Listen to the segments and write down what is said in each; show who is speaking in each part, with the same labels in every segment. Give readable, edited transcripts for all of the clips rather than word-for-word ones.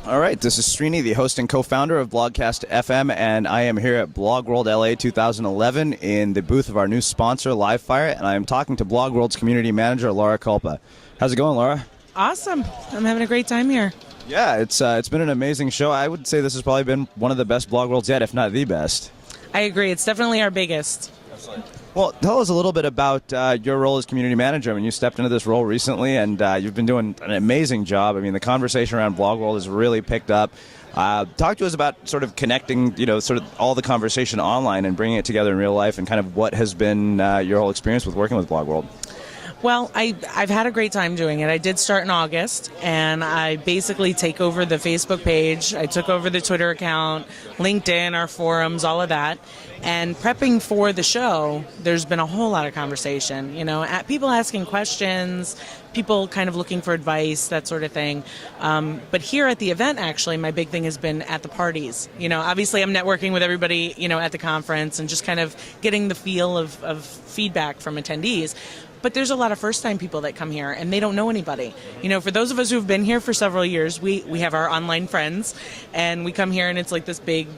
Speaker 1: All right, this is Srini, the host and co-founder of Blogcast FM, and I am here at Blogworld LA 2011 in the booth of our new sponsor, Livefire, and I am talking to Blogworld's community manager, Lara Kupla. How's it going, Lara?
Speaker 2: Awesome. I'm having a great time here.
Speaker 1: Yeah, it's been an amazing show. I would say this has probably been one of the best Blogworlds yet, if not the best.
Speaker 2: I agree. It's definitely our biggest.
Speaker 1: Absolutely. Well, tell us a little bit about your role as community manager. I mean, you stepped into this role recently, and you've been doing an amazing job. I mean, the conversation around Blogworld has really picked up. Talk to us about sort of connecting, sort of all the conversation online and bringing it together in real life, and kind of what has been your whole experience with working with Blogworld.
Speaker 2: Well, I've had a great time doing it. I did start in August, and I basically take over the Facebook page. I took over the Twitter account, LinkedIn, our forums, all of that. And prepping for the show, there's been a whole lot of conversation. People asking questions, people kind of looking for advice, that sort of thing. But here at the event, actually, my big thing has been at the parties. Obviously I'm networking with everybody, at the conference and just kind of getting the feel of feedback from attendees. But there's a lot of first-time people that come here, and they don't know anybody. For those of us who've been here for several years, we have our online friends, and we come here, and it's like this big,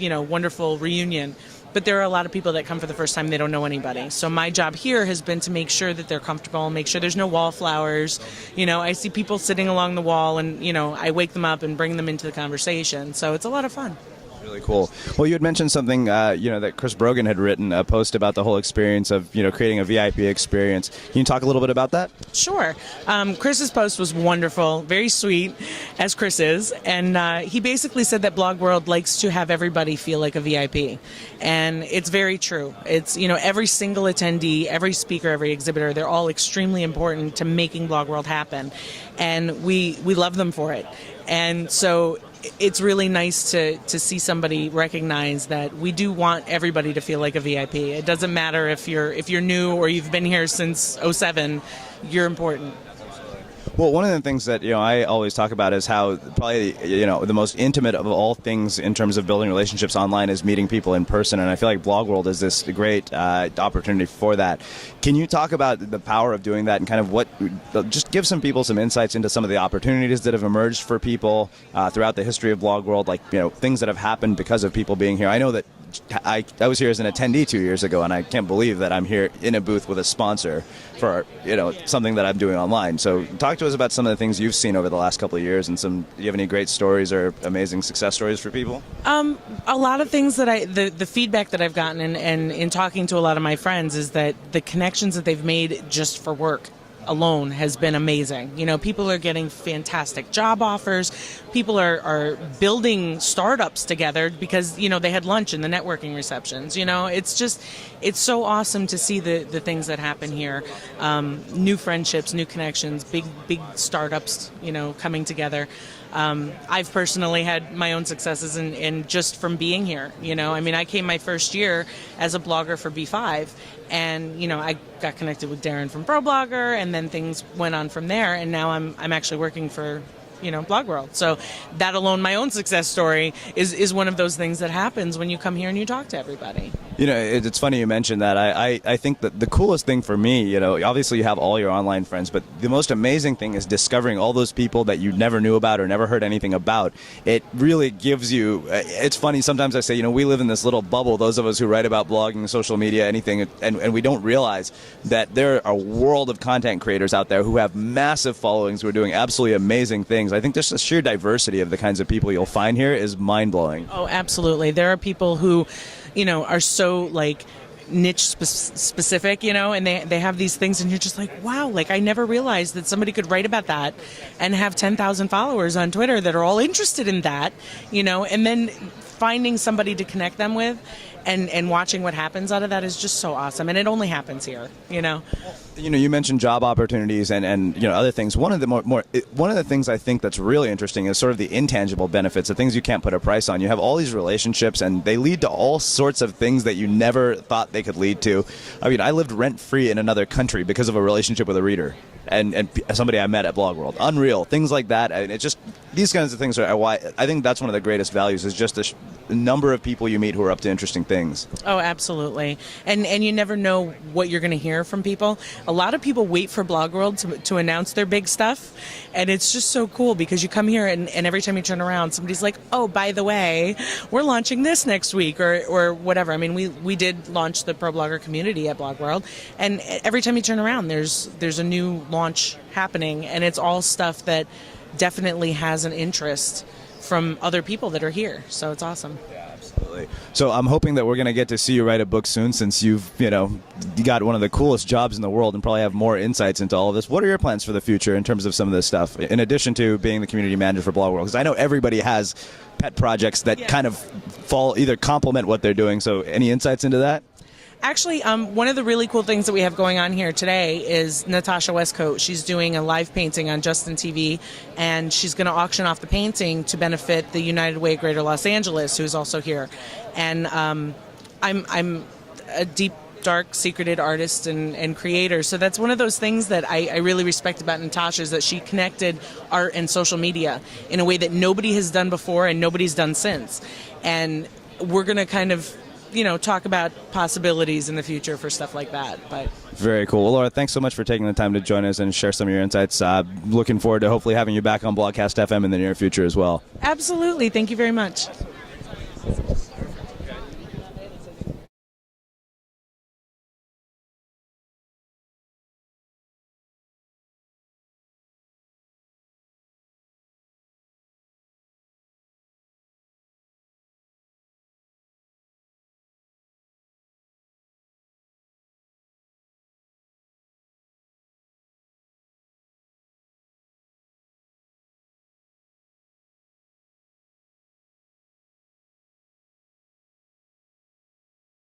Speaker 2: wonderful reunion. But there are a lot of people that come for the first time, they don't know anybody. So my job here has been to make sure that they're comfortable, make sure there's no wallflowers. I see people sitting along the wall, and, I wake them up and bring them into the conversation. So it's a lot of fun.
Speaker 1: Really cool. Well, you had mentioned something, that Chris Brogan had written, a post about the whole experience of, creating a VIP experience. Can you talk a little bit about that?
Speaker 2: Sure. Chris's post was wonderful, very sweet, as Chris is, and he basically said that Blogworld likes to have everybody feel like a VIP, and it's very true. It's, every single attendee, every speaker, every exhibitor, they're all extremely important to making Blogworld happen, and we love them for it. And so it's really nice to see somebody recognize that we do want everybody to feel like a VIP. It doesn't matter if you're new or you've been here since '07, you're important.
Speaker 1: Well, one of the things that I always talk about is how probably the most intimate of all things in terms of building relationships online is meeting people in person, and I feel like Blogworld is this great opportunity for that. Can you talk about the power of doing that and kind of just give some people some insights into some of the opportunities that have emerged for people throughout the history of Blogworld, like things that have happened because of people being here. I know that I was here as an attendee 2 years ago, and I can't believe that I'm here in a booth with a sponsor for something that I'm doing online. So talk to us about some of the things you've seen over the last couple of years, and do you have any great stories or amazing success stories for people?
Speaker 2: A lot of things that the feedback that I've gotten and in talking to a lot of my friends is that the connections that they've made just for work alone has been amazing. People are getting fantastic job offers. People are building startups together because, they had lunch in the networking receptions. It's so awesome to see the things that happen here. New friendships, new connections, big startups, coming together. I've personally had my own successes in just from being here. I came my first year as a blogger for B5, and I got connected with Darren from ProBlogger, and then things went on from there, and now I'm actually working for Blogworld. So that alone, my own success story is one of those things that happens when you come here and you talk to everybody.
Speaker 1: It's funny you mentioned that. I think that the coolest thing for me, obviously you have all your online friends, but the most amazing thing is discovering all those people that you never knew about or never heard anything about. It really gives you, it's funny, sometimes I say, we live in this little bubble, those of us who write about blogging, social media, anything, and we don't realize that there are a world of content creators out there who have massive followings, who are doing absolutely amazing things. I think just the sheer diversity of the kinds of people you'll find here is mind-blowing.
Speaker 2: Oh, absolutely. There are people who, are so niche specific, and they have these things, and you're just like, wow, I never realized that somebody could write about that and have 10,000 followers on Twitter that are all interested in that, and then finding somebody to connect them with and watching what happens out of that is just so awesome, and it only happens here.
Speaker 1: You mentioned job opportunities and other things. One of the things I think that's really interesting is sort of the intangible benefits, the things you can't put a price on. You have all these relationships, and they lead to all sorts of things that you never thought they could lead to. I lived rent-free in another country because of a relationship with a reader and somebody I met at Blogworld. Unreal things like that. And it's just these kinds of things are why I think that's one of the greatest values is just the number of people you meet who are up to interesting things. things.
Speaker 2: Oh, absolutely. And you never know what you're going to hear from people. A lot of people wait for Blogworld to announce their big stuff. And it's just so cool because you come here and every time you turn around, somebody's like, oh, by the way, we're launching this next week or whatever. I mean, we did launch the Pro Blogger community at Blogworld. And every time you turn around, there's a new launch happening. And it's all stuff that definitely has an interest from other people that are here. So it's awesome.
Speaker 1: Absolutely. So I'm hoping that we're going to get to see you write a book soon, since you got one of the coolest jobs in the world and probably have more insights into all of this. What are your plans for the future in terms of some of this stuff, in addition to being the community manager for Blogworld? Because I know everybody has pet projects that kind of either complement what they're doing. So any insights into that?
Speaker 2: Actually, one of the really cool things that we have going on here today is Natasha Westcoat. She's doing a live painting on Justin TV, and she's going to auction off the painting to benefit the United Way Greater Los Angeles, who's also here. And I'm a deep, dark, secreted artist and creator, so that's one of those things that I really respect about Natasha, is that she connected art and social media in a way that nobody has done before and nobody's done since. And we're going to kind of talk about possibilities in the future for stuff like that. But
Speaker 1: very cool. Well, Laura, thanks so much for taking the time to join us and share some of your insights. Looking forward to hopefully having you back on Blogcast FM in the near future as well.
Speaker 2: Absolutely. Thank you very much.